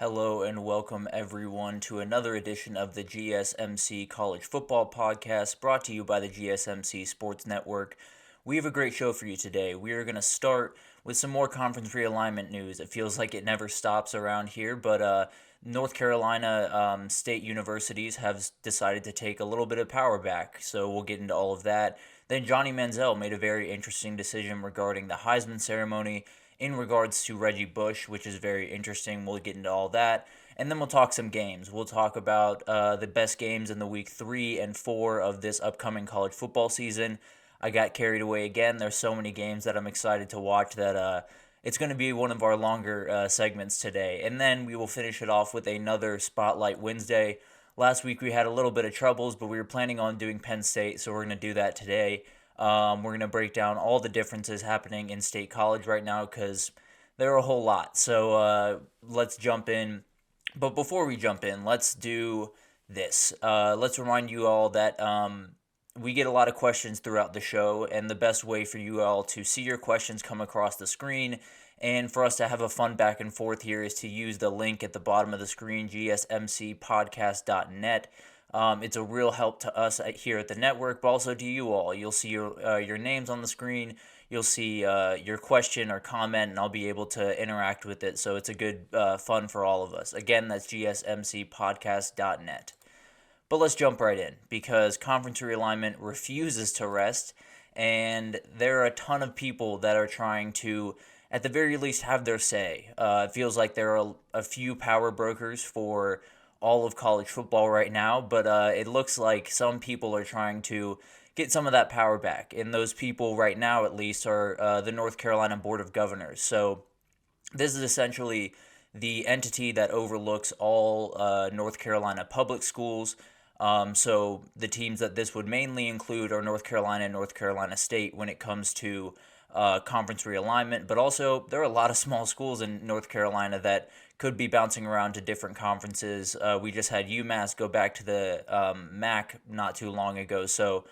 Hello and welcome everyone to another edition of the GSMC College Football Podcast brought to you by the GSMC Sports Network. We have a great show for you today. We are going to start with some more conference realignment news. It feels like it never stops around here, but North Carolina state universities have decided to take a little bit of power back, so we'll get into all of that. Then Johnny Manziel made a very interesting decision regarding the Heisman ceremony in regards to Reggie Bush, which is very interesting. We'll get into all that. And then we'll talk some games. We'll talk about the best games in the week 3 and 4 of this upcoming college football season. I got carried away again. There's so many games that I'm excited to watch that it's going to be one of our longer segments today. And then we will finish it off with another Spotlight Wednesday. Last week we had a little bit of troubles, but we were planning on doing Penn State, so we're going to do that today. We're going to break down all the differences happening in state college right now because there are a whole lot. So let's jump in. But before we jump in, let's do this. Let's remind you all that we get a lot of questions throughout the show, and the best way for you all to see your questions come across the screen and for us to have a fun back and forth here is to use the link at the bottom of the screen, gsmcpodcast.net. It's a real help to us here at the network, but also to you all. You'll see your names on the screen. You'll see your question or comment, and I'll be able to interact with it. So it's a good fun for all of us. Again, that's gsmcpodcast.net. But let's jump right in because conference realignment refuses to rest, and there are a ton of people that are trying to, at the very least, have their say. It feels like there are a few power brokers for all of college football right now, but it looks like some people are trying to get some of that power back, and those people right now at least are the North Carolina Board of Governors. So this is essentially the entity that overlooks all North Carolina public schools. So the teams that this would mainly include are North Carolina and North Carolina State when it comes to conference realignment, but also there are a lot of small schools in North Carolina that could be bouncing around to different conferences. We just had UMass go back to the MAC not too long ago, so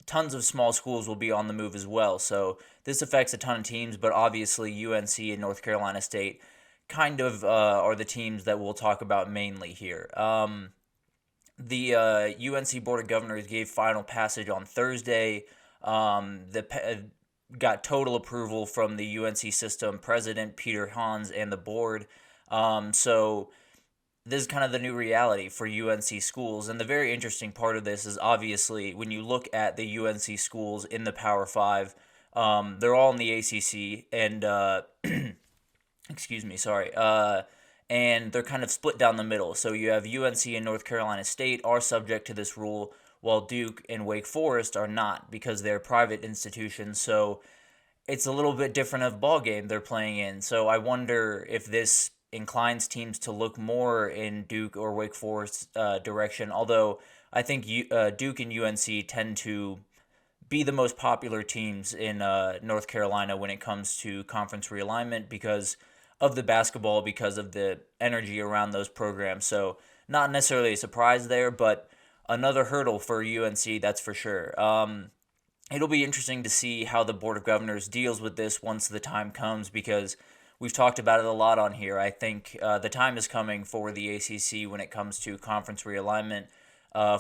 tons of small schools will be on the move as well. So this affects a ton of teams, but obviously UNC and North Carolina State kind of are the teams that we'll talk about mainly here. The UNC Board of Governors gave final passage on Thursday. Got total approval from the UNC system president, Peter Hans, and the board. So this is kind of the new reality for UNC schools. And the very interesting part of this is obviously when you look at the UNC schools in the Power 5, they're all in the ACC and, excuse me, sorry, and they're kind of split down the middle. So you have UNC and North Carolina State are subject to this rule, while Duke and Wake Forest are not because they're private institutions. So it's a little bit different of ball game they're playing in. So I wonder if this inclines teams to look more in Duke or Wake Forest direction. Although I think Duke and UNC tend to be the most popular teams in North Carolina when it comes to conference realignment because of the basketball, because of the energy around those programs. So not necessarily a surprise there, but another hurdle for UNC, that's for sure. It'll be interesting to see how the Board of Governors deals with this once the time comes because we've talked about it a lot on here. I think the time is coming for the ACC when it comes to conference realignment.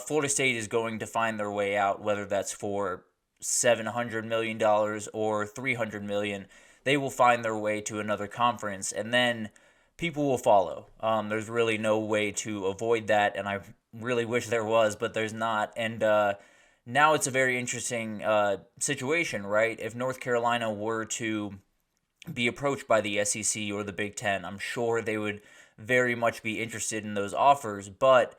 Florida State is going to find their way out, whether that's for $700 million or $300 million. They will find their way to another conference, and then people will follow. There's really no way to avoid that, and I really wish there was, but there's not. And now it's a very interesting situation, right? If North Carolina were to be approached by the SEC or the Big Ten, I'm sure they would very much be interested in those offers, but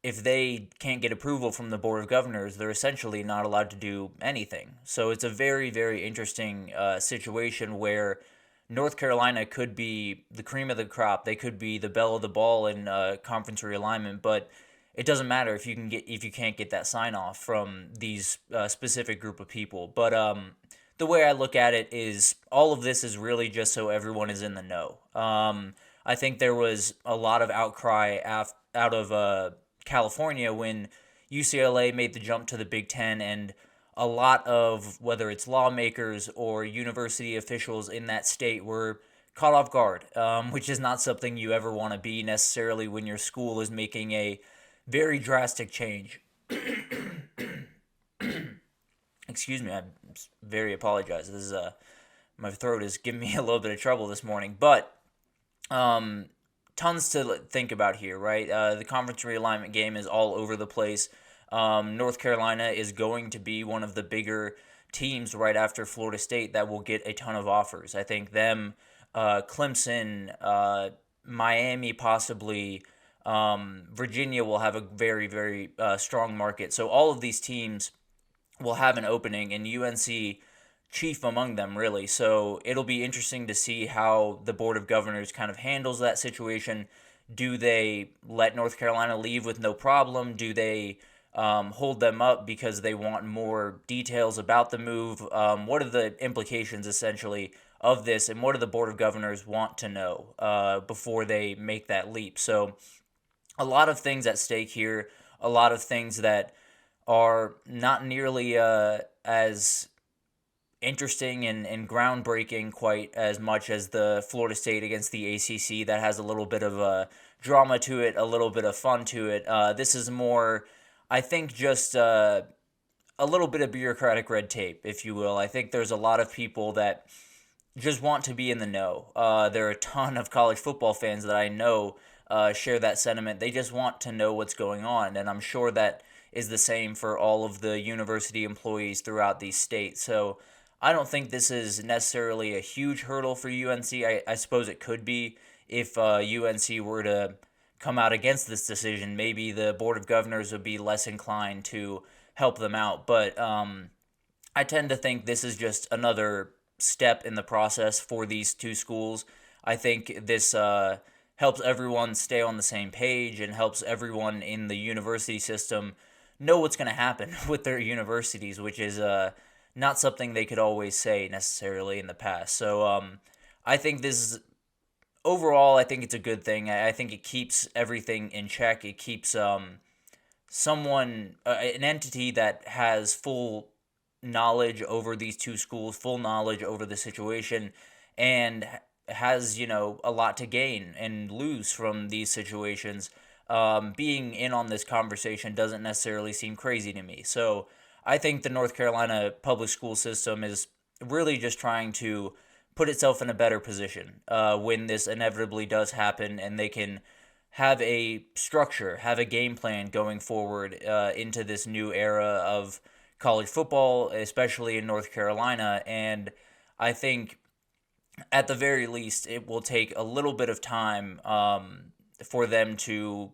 if they can't get approval from the Board of Governors, they're essentially not allowed to do anything. So it's a very, very interesting situation where North Carolina could be the cream of the crop. They could be the belle of the ball in conference realignment, but it doesn't matter if you can't get that sign off from these specific group of people. But the way I look at it is all of this is really just so everyone is in the know. I think there was a lot of outcry out of California when UCLA made the jump to the Big Ten, and a lot of whether it's lawmakers or university officials in that state were caught off guard, which is not something you ever want to be necessarily when your school is making a very drastic change. Excuse me, I very apologize. This is my throat is giving me a little bit of trouble this morning, but um, tons to think about here, right? The conference realignment game is all over the place. North Carolina is going to be one of the bigger teams right after Florida State that will get a ton of offers. I think them, Clemson, Miami, possibly. Virginia will have a very, very strong market. So all of these teams will have an opening, and UNC chief among them, really. So it'll be interesting to see how the Board of Governors kind of handles that situation. Do they let North Carolina leave with no problem? Do they hold them up because they want more details about the move? What are the implications, essentially, of this, and what do the Board of Governors want to know before they make that leap? So a lot of things at stake here, a lot of things that are not nearly as interesting and groundbreaking quite as much as the Florida State against the ACC that has a little bit of drama to it, a little bit of fun to it. This is more, I think, just a little bit of bureaucratic red tape, if you will. I think there's a lot of people that just want to be in the know. There are a ton of college football fans that I know share that sentiment. They just want to know what's going on, and I'm sure that is the same for all of the university employees throughout these states. So I don't think this is necessarily a huge hurdle for UNC. I suppose it could be if UNC were to come out against this decision. Maybe the Board of Governors would be less inclined to help them out. But I tend to think this is just another step in the process for these two schools. I think this helps everyone stay on the same page and helps everyone in the university system know what's going to happen with their universities, which is not something they could always say necessarily in the past. So I think this is overall, I think it's a good thing. I think it keeps everything in check. It keeps an entity that has full knowledge over these two schools, full knowledge over the situation, and has, a lot to gain and lose from these situations. Being in on this conversation doesn't necessarily seem crazy to me. So I think the North Carolina public school system is really just trying to put itself in a better position when this inevitably does happen, and they can have a structure, have a game plan going forward into this new era of college football, especially in North Carolina. And I think at the very least, it will take a little bit of time for them to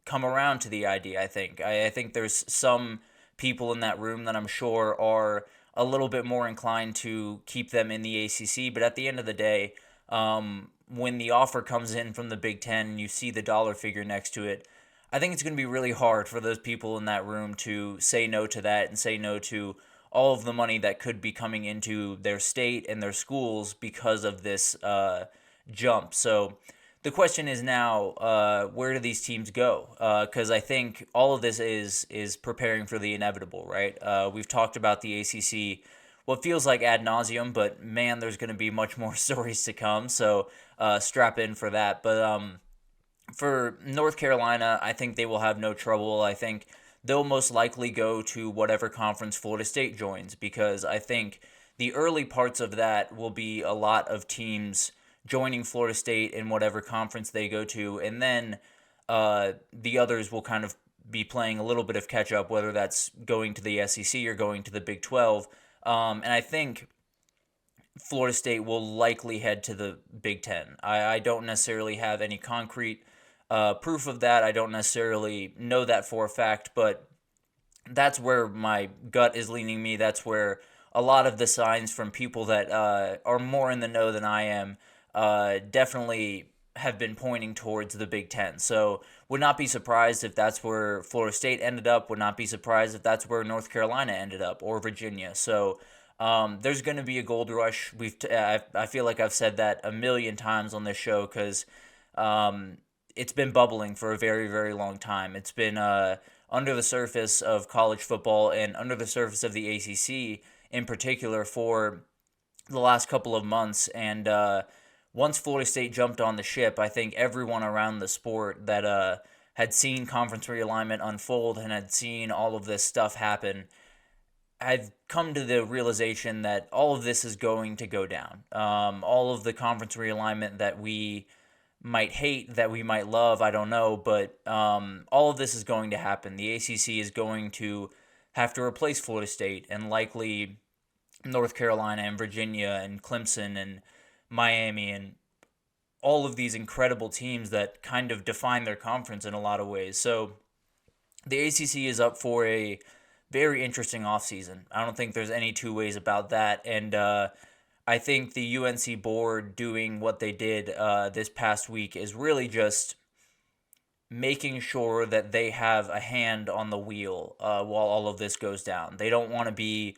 come around to the idea, I think. I think there's some people in that room that I'm sure are a little bit more inclined to keep them in the ACC, but at the end of the day, when the offer comes in from the Big Ten and you see the dollar figure next to it, I think it's going to be really hard for those people in that room to say no to that and say no to all of the money that could be coming into their state and their schools because of this jump. So the question is now, where do these teams go? Because I think all of this is preparing for the inevitable, right? We've talked about the ACC, what feels like ad nauseum, but man, there's going to be much more stories to come. So strap in for that. But for North Carolina, I think they will have no trouble. I think they'll most likely go to whatever conference Florida State joins, because I think the early parts of that will be a lot of teams joining Florida State in whatever conference they go to, and then the others will kind of be playing a little bit of catch up, whether that's going to the SEC or going to the Big 12. And I think Florida State will likely head to the Big 10. I don't necessarily have any concrete proof of that. I don't necessarily know that for a fact, but that's where my gut is leaning me. That's where a lot of the signs from people that are more in the know than I am definitely have been pointing towards the Big Ten. So would not be surprised if that's where Florida State ended up. Would not be surprised if that's where North Carolina ended up, or Virginia. So there's going to be a gold rush. I feel like I've said that a million times on this show, because it's been bubbling for a very, very long time. It's been under the surface of college football and under the surface of the ACC in particular for the last couple of months. And once Florida State jumped on the ship, I think everyone around the sport that had seen conference realignment unfold and had seen all of this stuff happen had come to the realization that all of this is going to go down. All of the conference realignment that we might hate, that we might love, I don't know, but all of this is going to happen. The ACC is going to have to replace Florida State and likely North Carolina and Virginia and Clemson and Miami and all of these incredible teams that kind of define their conference in a lot of ways. So the ACC is up for a very interesting offseason. I don't think there's any two ways about that. And I think the UNC board doing what they did this past week is really just making sure that they have a hand on the wheel while all of this goes down. They don't want to be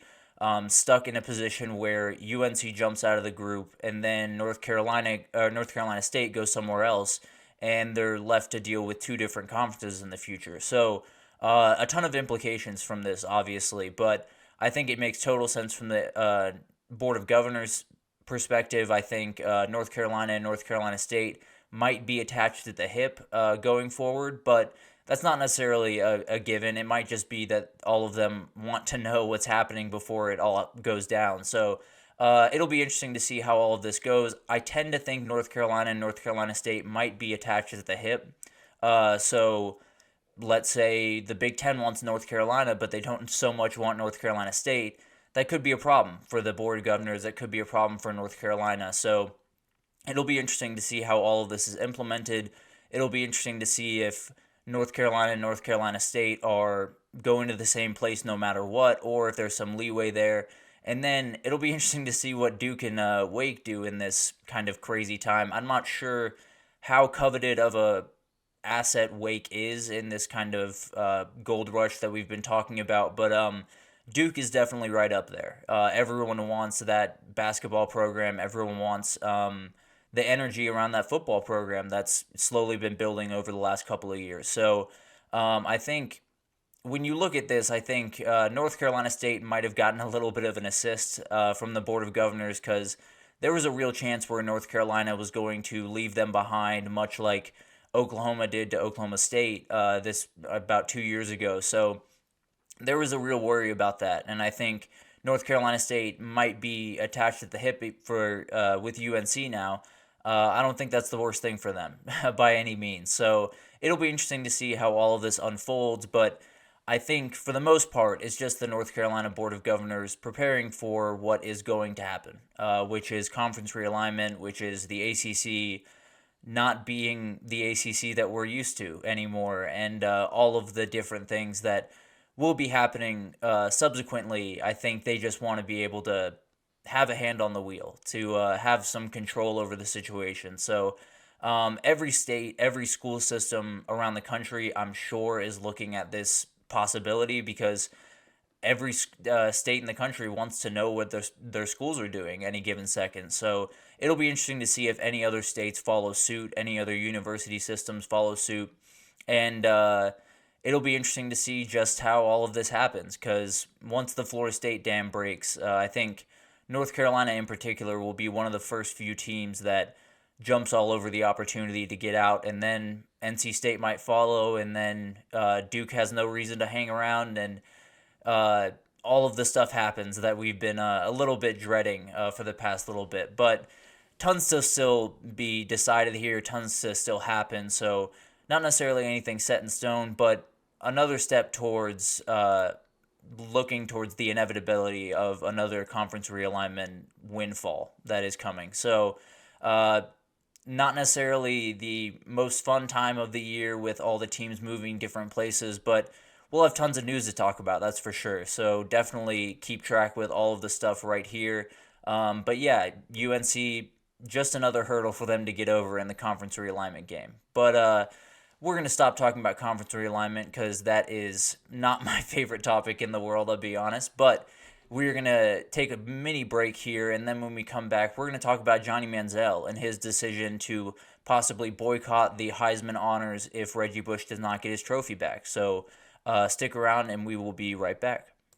stuck in a position where UNC jumps out of the group and then North Carolina State goes somewhere else, and they're left to deal with two different conferences in the future. So a ton of implications from this, obviously, but I think it makes total sense from the Board of Governors perspective. I think North Carolina and North Carolina State might be attached at the hip going forward, but that's not necessarily a given. It might just be that all of them want to know what's happening before it all goes down. So it'll be interesting to see how all of this goes. I tend to think North Carolina and North Carolina State might be attached at the hip. So let's say the Big Ten wants North Carolina, but they don't so much want North Carolina State. That could be a problem for the Board of Governors. That could be a problem for North Carolina. So it'll be interesting to see how all of this is implemented. It'll be interesting to see if North Carolina and North Carolina State are going to the same place no matter what, or if there's some leeway there. And then it'll be interesting to see what Duke and Wake do in this kind of crazy time. I'm not sure how coveted of a asset Wake is in this kind of gold rush that we've been talking about, but Duke is definitely right up there. Everyone wants that basketball program. Everyone wants the energy around that football program that's slowly been building over the last couple of years. So I think when you look at this, I think North Carolina State might have gotten a little bit of an assist from the Board of Governors, because there was a real chance where North Carolina was going to leave them behind, much like Oklahoma did to Oklahoma State this about 2 years ago. So there was a real worry about that, and I think North Carolina State might be attached at the hip for with UNC now. I don't think that's the worst thing for them by any means. So it'll be interesting to see how all of this unfolds, but I think for the most part, it's just the North Carolina Board of Governors preparing for what is going to happen, which is conference realignment, which is the ACC not being the ACC that we're used to anymore, and all of the different things that will be happening subsequently. I think they just want to be able to have a hand on the wheel, to have some control over the situation. So every state, every school system around the country, I'm sure, is looking at this possibility, because every state in the country wants to know what their schools are doing any given second. So it'll be interesting to see if any other states follow suit, any other university systems follow suit, and it'll be interesting to see just how all of this happens, because once the Florida State dam breaks, I think North Carolina in particular will be one of the first few teams that jumps all over the opportunity to get out, and then NC State might follow, and then Duke has no reason to hang around, and all of the stuff happens that we've been a little bit dreading for the past little bit. But tons to still be decided here, tons to still happen, so not necessarily anything set in stone, but another step towards looking towards the inevitability of another conference realignment windfall that is coming. So not necessarily the most fun time of the year with all the teams moving different places, but we'll have tons of news to talk about, that's for sure. So definitely keep track with all of the stuff right here. But yeah, UNC, just another hurdle for them to get over in the conference realignment game. But we're going to stop talking about conference realignment, because that is not my favorite topic in the world, I'll be honest. But we're going to take a mini break here, and then when we come back, we're going to talk about Johnny Manziel and his decision to possibly boycott the Heisman honors if Reggie Bush does not get his trophy back. So stick around, and we will be right back.